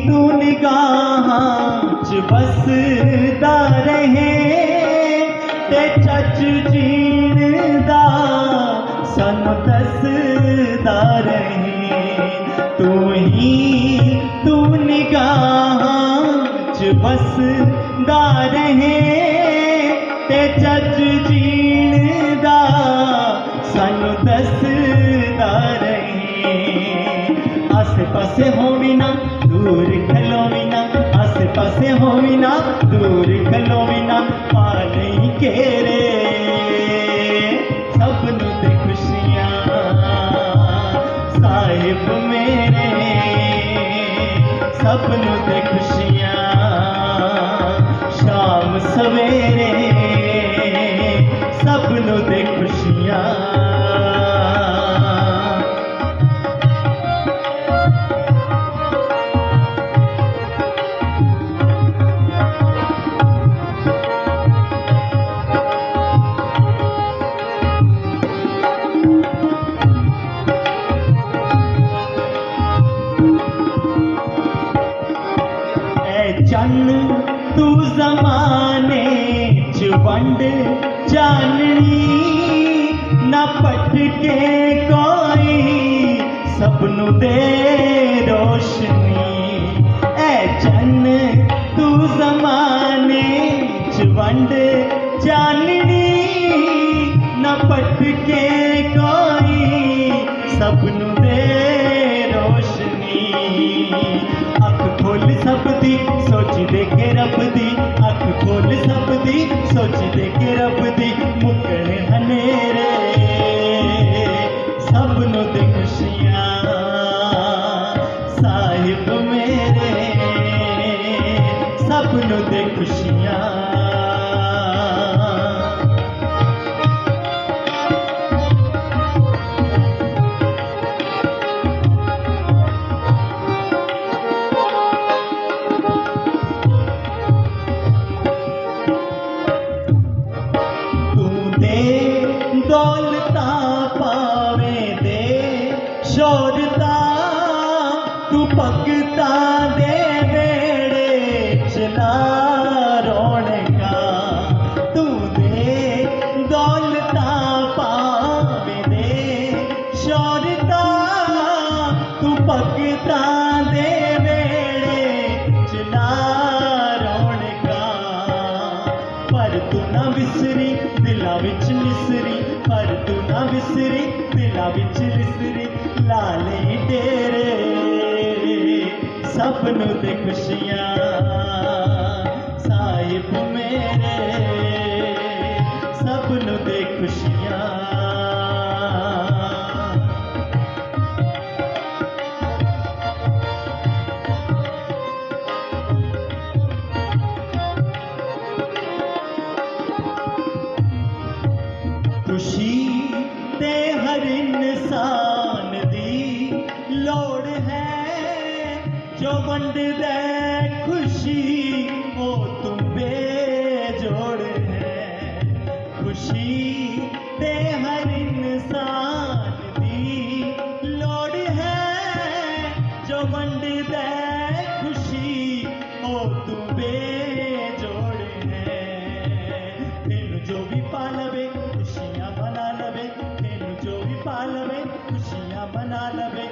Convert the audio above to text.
तू निगाहां च बसदा रहे ते चच जीण दा सानू दसदा रहे तू निगाहां च बसदा रहे ते चच जीण दा सानू दसदा रहे आसे पासे होवी ना दूर खलोवी ना आसे पासे होवी ना दूर खलोवी ना पा नहीं घेरे सबनू दे खुशियां साहिब मेरे सबनू दे खुशियां शाम सवेरे सबनू दे खुशियां चन्न तू जमाने च वंड जाननी ना पट के कोई सबनू दे रोशनी ऐ चन्न तू जमाने च वंड जाननी ना पट के कोई सबनू दे रोशनी अख खोल सबदी सोच दे के रब दी अख खोल सबदी सोच दे के रब दी मुकने हनेरे सबनू दे खुशियां साहिब मेरे सबनू दे खुशियां दौलता पावे दे शोरता तू भगता दे वेड़े चला रौनका तू दे दौलता पावे दे शोरता तू भगता दे वेड़े चला रौनका पर तू ना विसरी दिला विच निसरी पर तू ना विसरी दिला विच निसरी लाले तेरे सबनू दे खुशियां साहिब मेरे सबनू दे खुशियां खुशी ते हर इंसान दी लोड़ है जो वंड दे खुशी वो तू बेजोड़ है खुशी ते हर इंसान दी लोड़ है जो वंड दे खुशी वो तू बेजोड़ है तेनू जो भी पा लवे खुशियां मना लवे तेनू जो भी पा लवे खुशियां मना लवे